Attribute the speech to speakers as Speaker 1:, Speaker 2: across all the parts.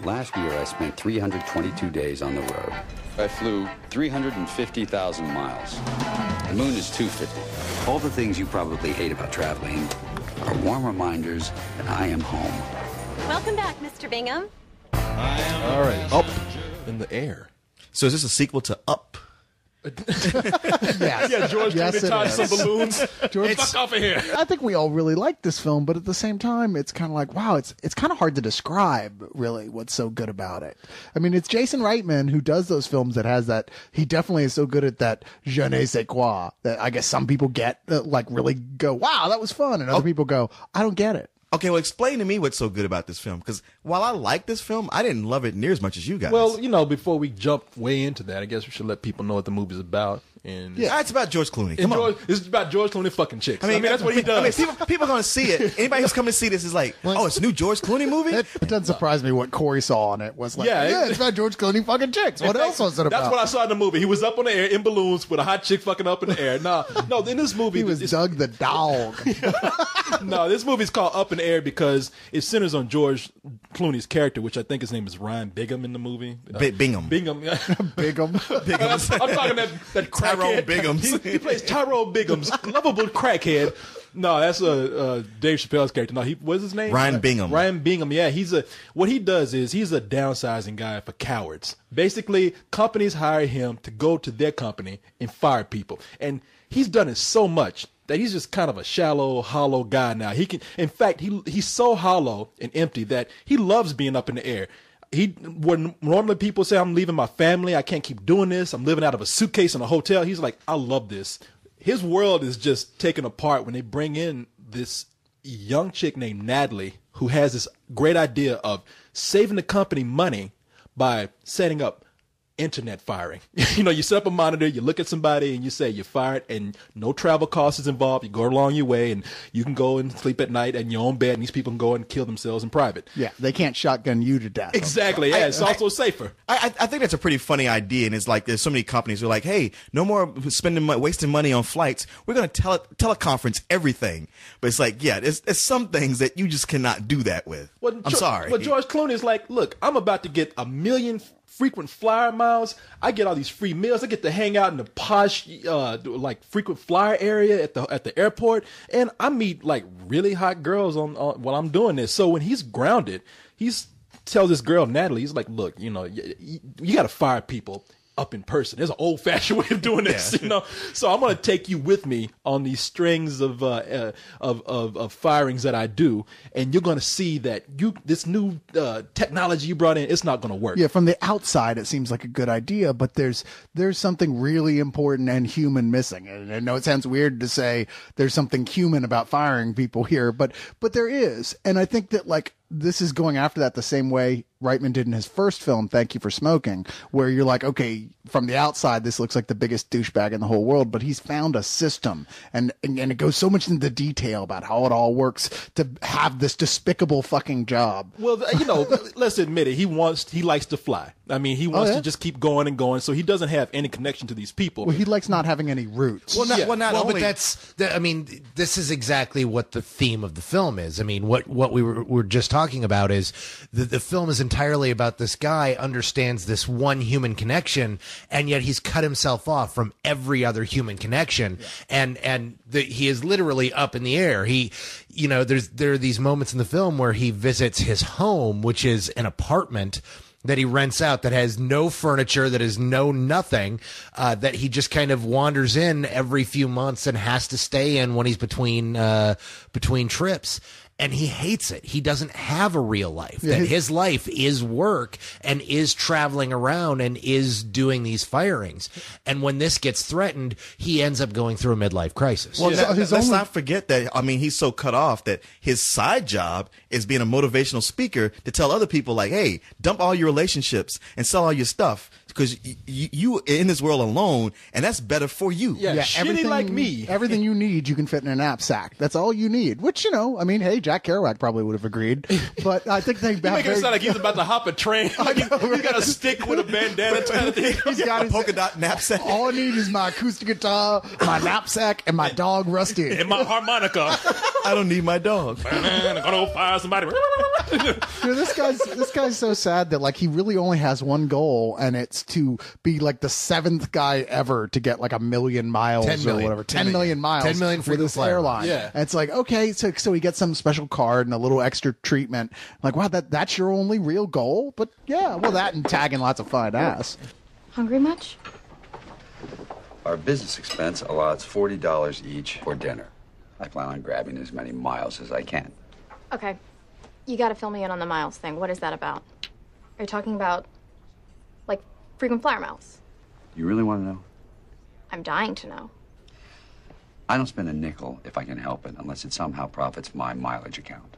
Speaker 1: Last year, I spent 322 days on the road. I flew 350,000 miles. The moon is 250. All the things you probably hate about traveling are warm reminders that I am home.
Speaker 2: Welcome back, Mr. Bingham.
Speaker 3: All right, Up in the Air.
Speaker 4: So is this a sequel to Up?
Speaker 5: Yes.
Speaker 3: Yeah, George
Speaker 5: Yes,
Speaker 3: tied
Speaker 5: it
Speaker 3: some
Speaker 5: is.
Speaker 3: balloons. George, fuck off of here.
Speaker 5: I think we all really like this film, but at the same time, it's kind of like, wow, it's kind of hard to describe really what's so good about it. I mean, it's Jason Reitman who does those films that has that. He definitely is so good at that je ne sais quoi that I guess some people get like really go, wow, that was fun, and other people go, I don't get it.
Speaker 4: Okay, well, explain to me what's so good about this film. Because while I like this film, I didn't love it near as much as you guys.
Speaker 3: Well, you know, before we jump way into that, I guess we should let people know what the movie's about. And
Speaker 4: yeah, it's about George Clooney. Come on.
Speaker 3: It's about George Clooney fucking chicks. I mean that's what he does.
Speaker 4: I mean, people are going to see it. Anybody who's coming to see this is like, oh, it's a new George Clooney movie?
Speaker 5: It doesn't surprise me what Corey saw on it was like,
Speaker 3: Yeah,
Speaker 5: it's about George Clooney fucking chicks. What else was it about?
Speaker 3: That's what I saw in the movie. He was up on the air in balloons with a hot chick fucking up in the air. No, in this movie,
Speaker 5: He was Doug the dog.
Speaker 3: No, this movie's called Up in the Air because it centers on George Clooney's character, which I think his name is Ryan Bingham in the movie.
Speaker 4: Bingham.
Speaker 3: Bingham.
Speaker 5: Bigham.
Speaker 3: I'm talking that
Speaker 4: Tyrone
Speaker 3: crackhead.
Speaker 4: Biggums.
Speaker 3: He plays Tyrone Biggums, lovable crackhead. No, that's Dave Chappelle's character. No, what's his name?
Speaker 4: Ryan Bingham.
Speaker 3: Ryan Bingham. Yeah, what he does is he's a downsizing guy for cowards. Basically, companies hire him to go to their company and fire people, and he's done it so much that he's just kind of a shallow, hollow guy now. In fact, he's so hollow and empty that he loves being up in the air. When normally people say, I'm leaving my family, I can't keep doing this, I'm living out of a suitcase in a hotel, he's like, I love this. His world is just taken apart when they bring in this young chick named Natalie who has this great idea of saving the company money by setting up internet firing. You know, you set up a monitor, you look at somebody and you say you're fired and no travel costs is involved. You go along your way and you can go and sleep at night in your own bed and these people can go and kill themselves in private.
Speaker 5: Yeah, they can't shotgun you to death.
Speaker 3: Exactly. Yeah, it's also safer.
Speaker 4: I think that's a pretty funny idea, and it's like there's so many companies who are like, hey, no more wasting money on flights. We're going to teleconference everything. But it's like, yeah, there's some things that you just cannot do that with. I'm sorry.
Speaker 3: But George Clooney is like, look, I'm about to get 1 million frequent flyer miles. I get all these free meals. I get to hang out in the posh, like frequent flyer area at the airport, and I meet like really hot girls on while I'm doing this. So when he's grounded, tells this girl Natalie, he's like, look, you know, you got to fire people up in person. There's an old-fashioned way of doing this, you know. So I'm going to take you with me on these strings of firings that I do, and you're going to see that this new technology you brought in, it's not going to work.
Speaker 5: Yeah, from the outside, it seems like a good idea, but there's something really important and human missing. And I know it sounds weird to say there's something human about firing people here, but there is. And I think that like this is going after that the same way Reitman did in his first film, Thank You for Smoking, where you're like, okay, from the outside, this looks like the biggest douchebag in the whole world, but he's found a system, and it goes so much into detail about how it all works to have this despicable fucking job.
Speaker 3: Well, you know, let's admit it. He likes to fly. I mean, he wants to just keep going and going, so he doesn't have any connection to these people.
Speaker 5: Well, he likes not having any roots.
Speaker 6: But this is exactly what the theme of the film is. I mean, what we were just talking about is the film is entirely about this guy understands this one human connection, and yet he's cut himself off from every other human connection, and he is literally up in the air. There are these moments in the film where he visits his home, which is an apartment that he rents out that has no furniture, that is nothing, that he just kind of wanders in every few months and has to stay in when he's between trips. And he hates it. He doesn't have a real life.
Speaker 5: Yeah,
Speaker 6: his life is work and is traveling around and is doing these firings. And when this gets threatened, he ends up going through a midlife crisis.
Speaker 4: Well, let's not forget that, I mean, he's so cut off that his side job is being a motivational speaker to tell other people, like, hey, dump all your relationships and sell all your stuff because you in this world alone, and that's better for you.
Speaker 3: Yeah, everything like me.
Speaker 5: Everything you need, you can fit in a knapsack. That's all you need. Which, you know, I mean, hey, Jack Kerouac probably would have agreed. But I think they
Speaker 3: making it sound like he's about to hop a train. Like he's got a stick with a bandana kind of thing.
Speaker 5: He's got
Speaker 4: a polka dot knapsack.
Speaker 5: All I need is my acoustic guitar, my knapsack, and my dog Rusty.
Speaker 3: And my harmonica.
Speaker 4: I don't need my dog.
Speaker 3: Man, I'm gonna go fire somebody.
Speaker 5: Dude, this guy's so sad that like he really only has one goal, and it's to be like the 7th guy ever to get like 1 million miles
Speaker 6: 10
Speaker 5: or
Speaker 6: million.
Speaker 5: whatever. 10 million miles.
Speaker 6: 10 million
Speaker 5: with
Speaker 6: frequent
Speaker 5: this
Speaker 6: flyer
Speaker 5: airline.
Speaker 3: Yeah.
Speaker 5: And it's like, okay, so he gets some special card and a little extra treatment. Like, wow, that's your only real goal? But yeah, well, that and tagging lots of fine ass.
Speaker 2: Hungry much?
Speaker 1: Our business expense allows $40 each for dinner. I plan on grabbing as many miles as I can.
Speaker 2: Okay. You gotta fill me in on the miles thing. What is that about? Are you talking about, like, frequent flyer miles?
Speaker 1: You really want to know?
Speaker 2: I'm dying to know.
Speaker 1: I don't spend a nickel if I can help it, unless it somehow profits my mileage account.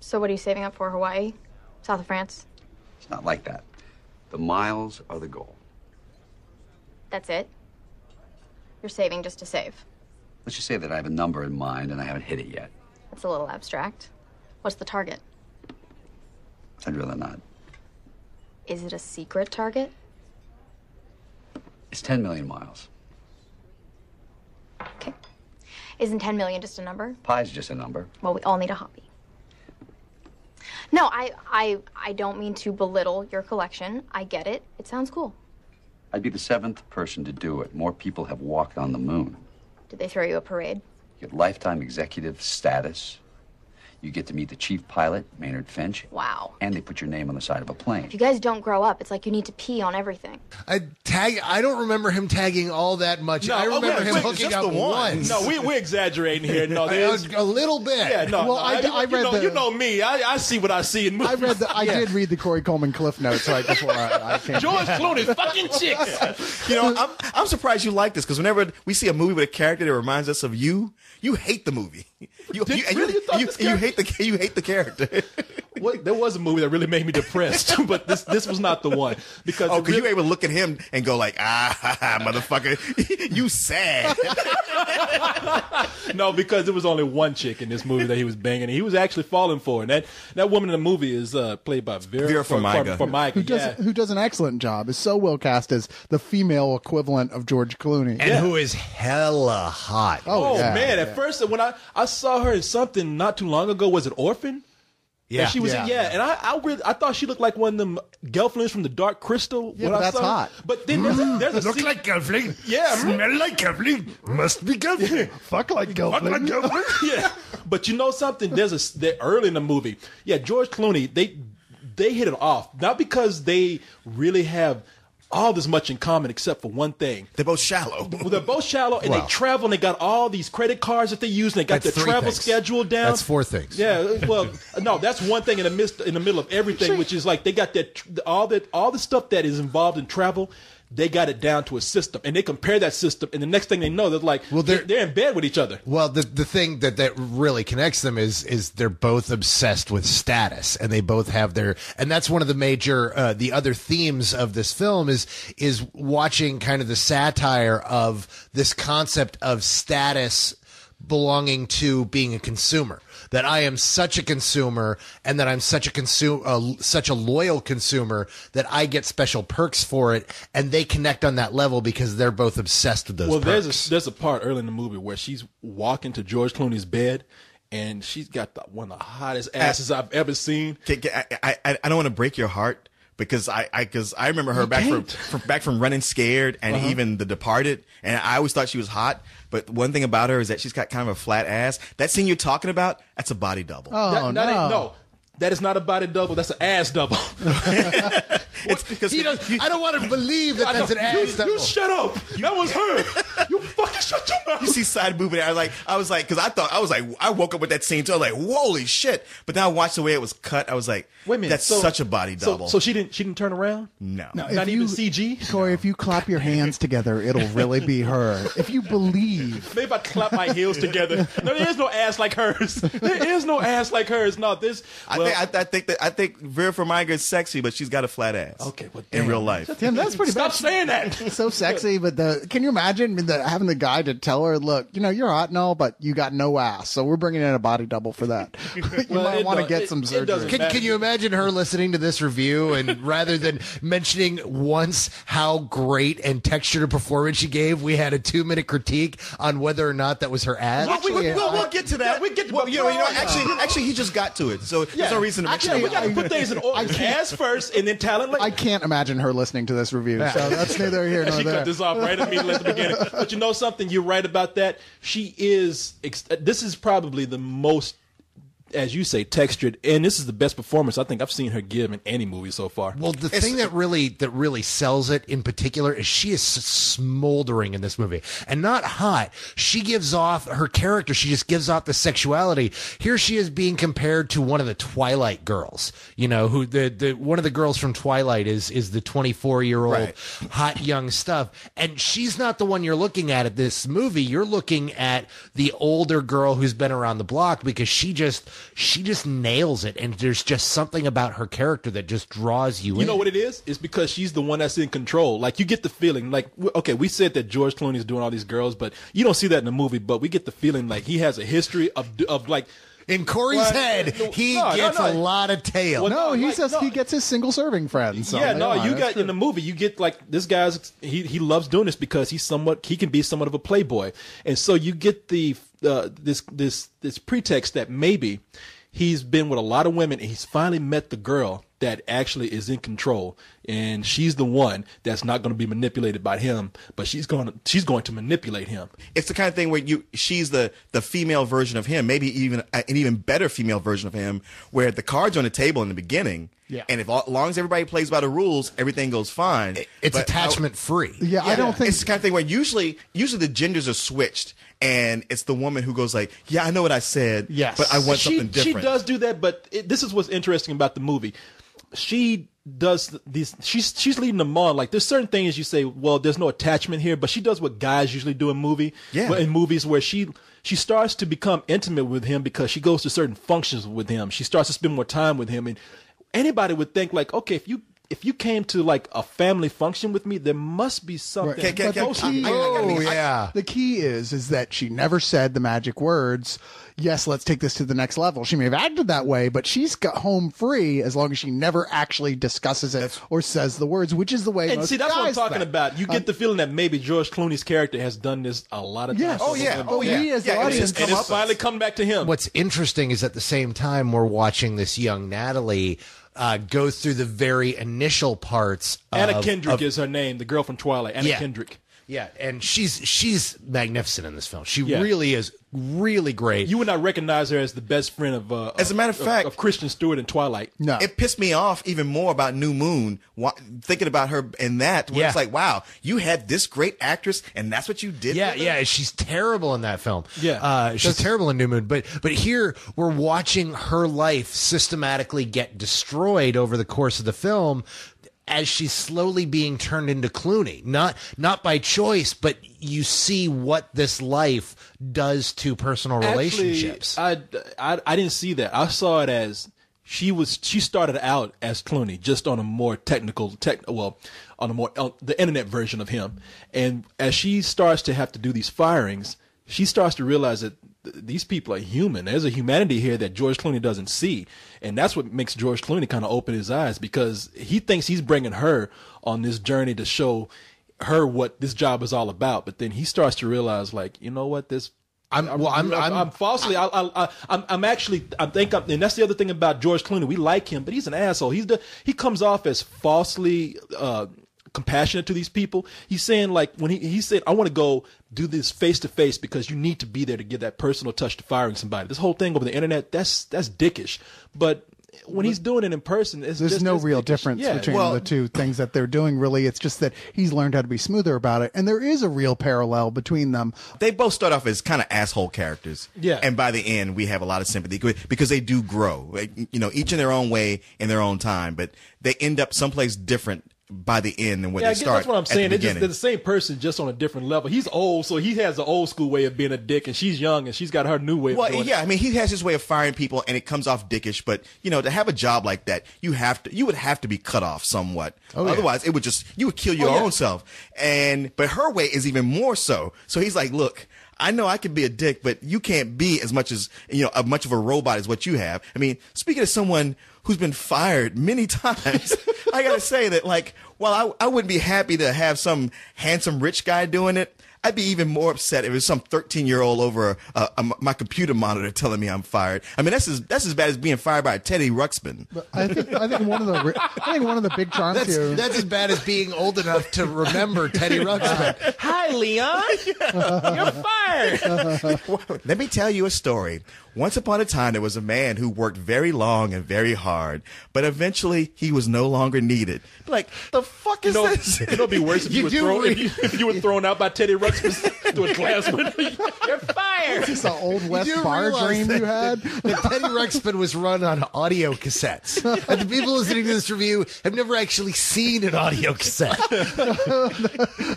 Speaker 2: So what are you saving up for? Hawaii? South of France?
Speaker 1: It's not like that. The miles are the goal.
Speaker 2: That's it? You're saving just to save?
Speaker 1: Let's just say that I have a number in mind and I haven't hit it yet.
Speaker 2: That's a little abstract. What's the target?
Speaker 1: I'd rather not.
Speaker 2: Is it a secret target?
Speaker 1: It's 10 million miles.
Speaker 2: Okay. Isn't 10 million just a number?
Speaker 1: Pi's just a number.
Speaker 2: Well, we all need a hobby. No, I don't mean to belittle your collection. I get it. It sounds cool.
Speaker 1: I'd be the 7th person to do it. More people have walked on the moon.
Speaker 2: Did they throw you a parade?
Speaker 1: You get lifetime executive status. You get to meet the chief pilot, Maynard Finch.
Speaker 2: Wow.
Speaker 1: And they put your name on the side of a plane.
Speaker 2: If you guys don't grow up, it's like you need to pee on everything.
Speaker 6: I don't remember him tagging all that much. I remember him hooking up once.
Speaker 3: No, we're exaggerating here. No, there's
Speaker 6: a little bit.
Speaker 3: Yeah, no.
Speaker 5: Well,
Speaker 3: no,
Speaker 5: I read
Speaker 3: you know me. I see what I see in movies.
Speaker 5: I did read the Corey Coleman Cliff Notes right before I came.
Speaker 3: George Clooney, fucking chicks.
Speaker 4: You know, I'm surprised you like this because whenever we see a movie with a character that reminds us of you hate the movie. You hate the character.
Speaker 3: There was a movie that really made me depressed, but this was not the one because
Speaker 4: you were able to look at him and go like, motherfucker, you sad.
Speaker 3: No, because there was only one chick in this movie that he was banging, and he was actually falling for. And that woman in the movie is played by Vera Farmiga,
Speaker 5: who does an excellent job. Is so well cast as the female equivalent of George Clooney,
Speaker 6: and who is hella hot.
Speaker 3: Oh yeah, man! At first, when I saw her in something not too long ago, was it Orphan?
Speaker 6: Yeah,
Speaker 3: and she was and I thought she looked like one of them Gelflings from the Dark Crystal.
Speaker 5: Yeah, but that's hot.
Speaker 3: But then there's a
Speaker 6: look like Gelfling.
Speaker 3: Yeah,
Speaker 6: smell like Gelfling. Must be Gelfling.
Speaker 5: Fuck like Gelfling.
Speaker 6: Fuck like Gelfling.
Speaker 3: Yeah, but you know something? They're early in the movie. Yeah, George Clooney. They hit it off, not because they really have all this much in common except for one thing.
Speaker 4: They're both shallow.
Speaker 3: Well, they're both shallow, and they travel, and they got all these credit cards that they use, and they got their travel schedule down.
Speaker 6: That's 4 things.
Speaker 3: Yeah, well, no, that's one thing in the middle of everything, which is like they got all the stuff that is involved in travel. They got it down to a system, and they compare that system, and the next thing they know, they're like, they're in bed with each other.
Speaker 6: Well, the thing that really connects them is they're both obsessed with status, and they both have and that's one of the major, the other themes of this film is watching kind of the satire of this concept of status belonging to being a consumer. That I am such a consumer, and that I'm such a loyal consumer that I get special perks for it, and they connect on that level because they're both obsessed with those perks.
Speaker 3: There's a part early in the movie where she's walking to George Clooney's bed, and she's got one of the hottest asses I've ever seen.
Speaker 4: I don't want to break your heart. Because I remember her back from Running Scared and even The Departed, and I always thought she was hot. But one thing about her is that she's got kind of a flat ass. That scene you're talking about, that's a body double.
Speaker 5: Oh,
Speaker 3: no. That is not a body double. That's an ass double.
Speaker 4: It's because
Speaker 6: I don't want to believe that's an ass double.
Speaker 3: You shut up. That was her. You fucking shut your mouth.
Speaker 4: You see side movement. I was like, because I woke up with that scene too. I was like, holy shit! But then I watched the way it was cut. I was like, wait a minute, that's such a body double.
Speaker 3: So she didn't turn around.
Speaker 4: No,
Speaker 3: not even CG.
Speaker 5: Corey, if you clap your hands together, it'll really be her. If you believe.
Speaker 3: Maybe if I clap my heels together. No, there is no ass like hers. There is no ass like hers. No, this.
Speaker 4: I think Vera Farmiga is sexy, but she's got a flat ass.
Speaker 3: Okay, well,
Speaker 4: in real life.
Speaker 5: Damn, that's pretty
Speaker 3: Stop
Speaker 5: bad.
Speaker 3: saying that.
Speaker 5: So sexy, but can you imagine having having the guy to tell her, look, you're hot and all, but you got no ass, so we're bringing in a body double for that. You might want to get some surgery.
Speaker 6: Can you imagine her listening to this review and rather than mentioning once how great and textured a performance she gave, we had a 2-minute critique on whether or not that was her ass?
Speaker 4: We'll get to that. Actually, he just got to it, so there's no reason to mention it.
Speaker 3: We got to put things in order. Ass first, and then talent later.
Speaker 5: I can't imagine her listening to this review, so that's neither here nor
Speaker 3: She
Speaker 5: there.
Speaker 3: cut this off right immediately at the beginning. But you know something? You're right about that. She is. This is probably the most, as you say, textured, and this is the best performance I think I've seen her give in any movie so far.
Speaker 6: Well, the thing that really sells it in particular is she is smoldering in this movie, and not hot. She gives off her character. She just gives off the sexuality. Here she is being compared to one of the Twilight girls. Who the one of the girls from Twilight is the 24-year-old hot young stuff, and she's not the one you're looking at this movie. You're looking at the older girl who's been around the block because she just nails it, and there's just something about her character that just draws you in.
Speaker 3: You know what it is? It's because she's the one that's in control. Like, you get the feeling, like, okay, we said that George Clooney's doing all these girls, but you don't see that in the movie, but we get the feeling like he has a history of like,
Speaker 6: in Corey's head, he gets a lot of tail.
Speaker 5: Well, he gets his single serving friends. So
Speaker 3: you got in the movie, you get like this guy's he loves doing this because he can be somewhat of a playboy, and so you get the this pretext that maybe he's been with a lot of women and he's finally met the girl that actually is in control, and she's the one that's not going to be manipulated by him, but she's going to manipulate him.
Speaker 4: It's the kind of thing where she's the female version of him, maybe even an even better female version of him, where the cards are on the table in the beginning. Yeah. And as long as everybody plays by the rules, everything goes fine.
Speaker 6: It's attachment free.
Speaker 5: Yeah, I don't think
Speaker 4: it's the kind of thing where usually the genders are switched, and it's the woman who goes like, "Yeah, I know what I said, but I want something different."
Speaker 3: She does do that, but this is what's interesting about the movie. She does these. She's leading them on. Like, there's certain things you say, well, there's no attachment here, but she does what guys usually do in movies where she starts to become intimate with him because she goes to certain functions with him. She starts to spend more time with him, and anybody would think like, okay, if you came to like a family function with me, there must be something.
Speaker 5: The key is that she never said the magic words. Yes, let's take this to the next level. She may have acted that way, but she's got home free as long as she never actually discusses it or says the words, which is the way.
Speaker 3: And
Speaker 5: most
Speaker 3: see, that's what I'm talking
Speaker 5: think.
Speaker 3: about. You get the feeling that maybe George Clooney's character has done this a lot of times.
Speaker 5: He as the audience,
Speaker 3: and it's finally come back to him.
Speaker 6: What's interesting is at the same time we're watching this young Natalie go through the very initial parts.
Speaker 3: Anna Kendrick is her name, the girl from Twilight. Anna Kendrick.
Speaker 6: Yeah, and she's magnificent in this film. She really is really great.
Speaker 3: You would not recognize her as the best friend of
Speaker 4: as a matter of fact,
Speaker 3: of Kristen Stewart in Twilight.
Speaker 5: No.
Speaker 4: It pissed me off even more about New Moon, thinking about her in that, where it's like, wow, you had this great actress and that's what you did.
Speaker 6: Yeah, she's terrible in that film.
Speaker 3: Yeah.
Speaker 6: She's terrible in New Moon, but here we're watching her life systematically get destroyed over the course of the film, as she's slowly being turned into Clooney, not by choice, but you see what this life does to personal relationships.
Speaker 3: I didn't see that. I saw it as she started out as Clooney, just on a more the internet version of him, and as she starts to have to do these firings, she starts to realize that these people are human. There's a humanity here that George Clooney doesn't see. And that's what makes George Clooney kind of open his eyes, because he thinks he's bringing her on this journey to show her what this job is all about. But then he starts to realize, like, you know what, and that's the other thing about George Clooney. We like him, but he's an asshole. He comes off as falsely compassionate to these people. He's saying, like, when he said, I want to go do this face to face because you need to be there to give that personal touch to firing somebody. This whole thing over the internet, that's dickish. But when he's doing it in person, there's
Speaker 5: no real difference between the two things that they're doing, really. It's just that he's learned how to be smoother about it, and there is a real parallel between them.
Speaker 4: They both start off as kind of asshole characters.
Speaker 3: Yeah.
Speaker 4: And by the end, we have a lot of sympathy because they do grow, each in their own way, in their own time, but they end up someplace different by the end than what
Speaker 3: Yeah, I
Speaker 4: they
Speaker 3: guess
Speaker 4: start.
Speaker 3: that's what I'm saying.
Speaker 4: At the
Speaker 3: They're the same person, just on a different level. He's old, so he has the old school way of being a dick, and she's young, and she's got her new way of doing
Speaker 4: yeah,
Speaker 3: it.
Speaker 4: I mean, he has his way of firing people, and it comes off dickish. But to have a job like that, you would have to be cut off somewhat. Otherwise, you would kill your own self. But her way is even more so. So he's like, look, I know I can be a dick, but you can't be as much of a robot as what you have. I mean, speaking of someone who's been fired many times, I gotta say that, like, while I wouldn't be happy to have some handsome rich guy doing it, I'd be even more upset if it was some 13-year-old over my computer monitor telling me I'm fired. I mean, that's as bad as being fired by Teddy Ruxpin.
Speaker 5: But I think one of the big charms here.
Speaker 6: That's as bad as being old enough to remember Teddy Ruxpin.
Speaker 3: Hi, Leon. You're fired.
Speaker 4: Let me tell you a story. Once upon a time, there was a man who worked very long and very hard, but eventually he was no longer needed. Like, the fuck is this?
Speaker 3: It'd be worse if you were thrown out by Teddy Ruxpin to a glass window. You're fired.
Speaker 5: Is this an old West
Speaker 6: You do
Speaker 5: bar
Speaker 6: realize
Speaker 5: dream you had?
Speaker 6: that Teddy Ruxpin was run on audio cassettes. And the people listening to this review have never actually seen an audio cassette.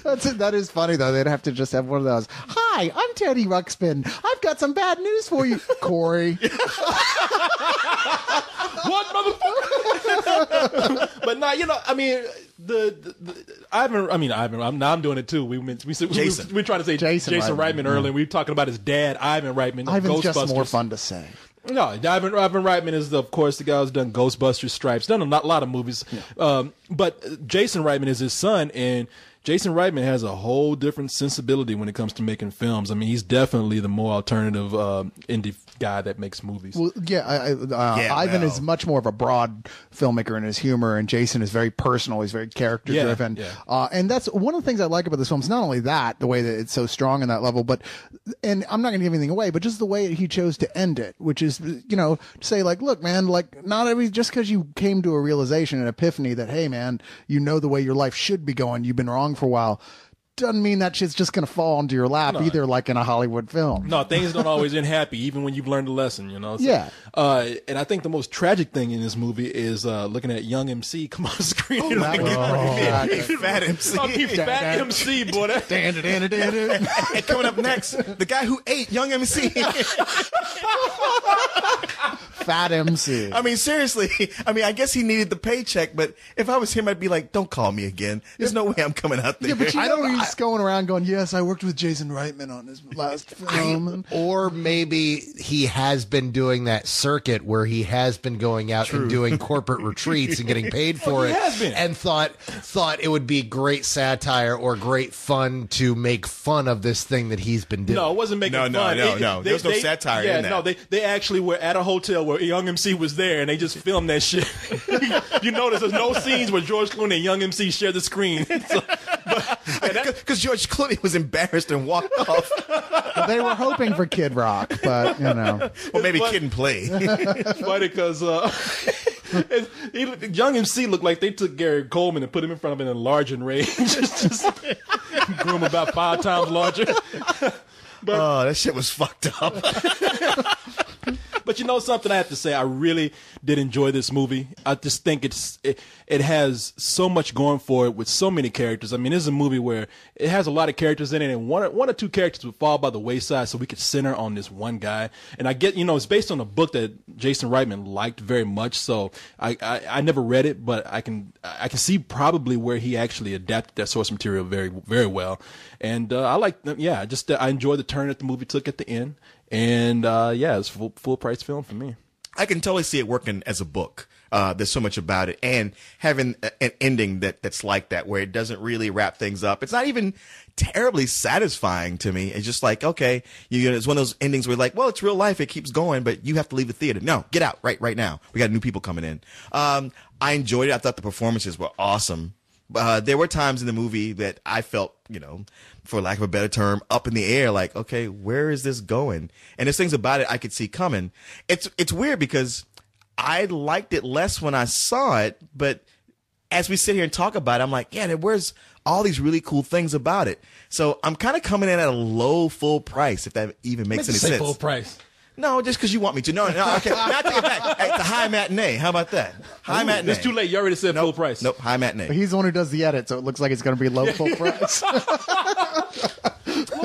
Speaker 5: That is funny, though. They'd have to just have one of those. Hi, I'm Teddy Ruxpin. I've got some bad news for you, Corey.
Speaker 3: What, motherfucker? But now, I mean, I'm doing it too. We tried to say Jason Reitman earlier. We were talking about his dad, Ivan Reitman.
Speaker 5: Ivan's
Speaker 3: Ghostbusters.
Speaker 5: just more fun to say.
Speaker 3: No, Ivan Reitman is, of course, the guy who's done Ghostbusters, Stripes, done a lot of movies. Yeah. But Jason Reitman is his son, and Jason Reitman has a whole different sensibility when it comes to making films. I mean, he's definitely the more alternative indie guy that makes movies.
Speaker 5: Well, Ivan is much more of a broad filmmaker in his humor, and Jason is very personal. He's very character driven. Yeah. And that's one of the things I like about this film. It's not only that, the way that it's so strong in that level, and I'm not going to give anything away, but just the way he chose to end it, which is, to say, like, look, man, like, just because you came to a realization, an epiphany that, hey, man, the way your life should be going, you've been wrong for a while, doesn't mean that shit's just going to fall into your lap either, like in a Hollywood film.
Speaker 3: No, things don't always end happy, even when you've learned a lesson, So,
Speaker 5: yeah.
Speaker 3: And I think the most tragic thing in this movie is looking at young MC come on screen.
Speaker 4: Oh, my God. Fat MC.
Speaker 3: Fat MC, boy.
Speaker 4: And coming up next, the guy who ate Young MC.
Speaker 5: Fat MC.
Speaker 4: I mean, seriously. I mean, I guess he needed the paycheck, but if I was him, I'd be like, don't call me again. There's no way I'm coming out there.
Speaker 5: Yeah, but he's going around going, yes, I worked with Jason Reitman on his last film.
Speaker 6: Or maybe he has been doing that circuit where he has been going out and doing corporate retreats and getting paid for it, and thought it would be great satire or great fun to make fun of this thing that he's been doing.
Speaker 3: No, it wasn't making fun.
Speaker 4: No. There's no satire in that.
Speaker 3: No, they actually were at a hotel where Young MC was there, and they just filmed that shit. You notice there's no scenes where George Clooney and Young MC share the screen.
Speaker 4: Because George Clooney was embarrassed and walked off.
Speaker 5: Well, they were hoping for Kid Rock, but
Speaker 4: Well, maybe Kid and Play.
Speaker 3: It's funny because Young MC looked like they took Gary Coleman and put him in front of an enlarging range. just grew him about 5 times larger.
Speaker 4: That shit was fucked up.
Speaker 3: But something I have to say, I really did enjoy this movie. I just think it has so much going for it with so many characters. I mean, this is a movie where it has a lot of characters in it, and one or two characters would fall by the wayside, so we could center on this one guy. And I get, it's based on a book that Jason Reitman liked very much, so I never read it, but I can see probably where he actually adapted that source material very, very well. And I enjoyed the turn that the movie took at the end. And it's a full price film for me.
Speaker 4: I can totally see it working as a book. There's so much about it, and having an ending that's like that, where it doesn't really wrap things up. It's not even terribly satisfying to me. It's just like, okay, it's one of those endings where you're like, well, it's real life. It keeps going, but you have to leave the theater. No, get out right now. We got new people coming in. I enjoyed it. I thought the performances were awesome. There were times in the movie that I felt, for lack of a better term, up in the air, like, okay, where is this going? And there's things about it I could see coming. It's weird because I liked it less when I saw it, but as we sit here and talk about it, I'm like, yeah, where's all these really cool things about it? So I'm kind of coming in at a low full price, if that even makes any sense.
Speaker 3: Full price.
Speaker 4: No, just because you want me to. No, okay. Now take it back. Hey, it's a high matinee. How about that? High matinee.
Speaker 3: It's too late. You already said full price.
Speaker 4: Nope, high matinee.
Speaker 5: He's the one who does the edit, so it looks like it's going to be low full price.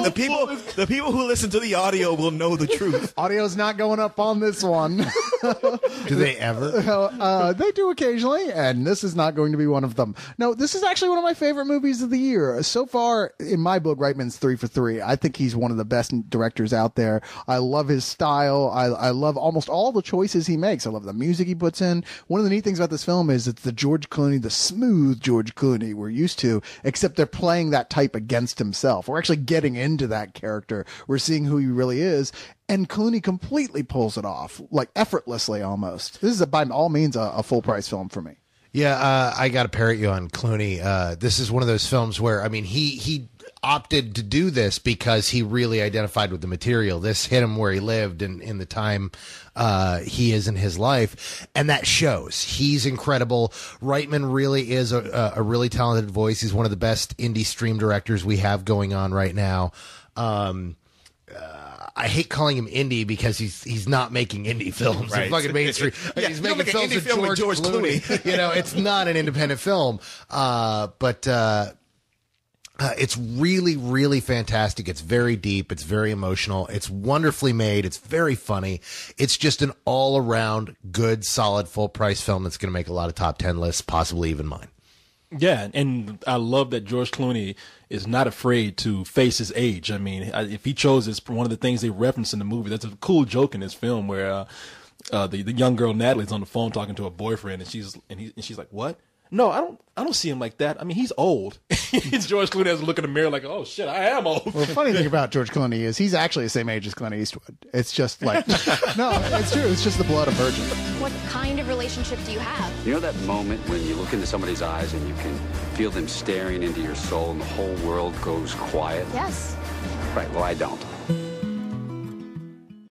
Speaker 4: The people who listen to the audio will know the truth.
Speaker 5: Audio's not going up on this one.
Speaker 6: Do they ever?
Speaker 5: They do occasionally, and this is not going to be one of them. No, this is actually one of my favorite movies of the year. So far, in my book, Reitman's 3 for 3. I think he's one of the best directors out there. I love his style. I love almost all the choices he makes. I love the music he puts in. One of the neat things about this film is it's the George Clooney, the smooth George Clooney we're used to, except they're playing that type against himself. We're actually getting into that character. We're seeing who he really is. And Clooney completely pulls it off, like effortlessly almost. This is by all means a full price film for me.
Speaker 6: Yeah, I got to parrot you on Clooney. This is one of those films where, I mean, he opted to do this because he really identified with the material. This hit him where he lived and in the time he is in his life, and that shows. He's incredible. Reitman really is a really talented voice. He's one of the best indie stream directors we have going on right now. I hate calling him indie because he's not making indie films.
Speaker 4: Right.
Speaker 6: He's fucking mainstream.
Speaker 4: Yeah,
Speaker 6: he's making films
Speaker 4: indie
Speaker 6: with
Speaker 4: film with George Clooney.
Speaker 6: You know, it's not an independent film. But it's really, really fantastic. It's very deep. It's very emotional. It's wonderfully made. It's very funny. It's just an all-around good, solid, full-price film that's going to make a lot of top 10 lists, possibly even mine.
Speaker 3: Yeah, and I love that George Clooney is not afraid to face his age. I mean, if he chose this, one of the things they reference in the movie, that's a cool joke in this film where the young girl Natalie's on the phone talking to her boyfriend, and she's like, "What? No, I don't see him like that. I mean, he's old." George Clooney has a look in the mirror like, "Oh shit, I am old."
Speaker 5: Well, the funny thing about George Clooney is he's actually the same age as Clint Eastwood. It's just like, no, it's true. It's just the blood of virgin.
Speaker 7: What kind of relationship do you have?
Speaker 1: You know that moment when you look into somebody's eyes and you can feel them staring into your soul and the whole world goes quiet?
Speaker 7: Yes.
Speaker 1: Right, well, I don't.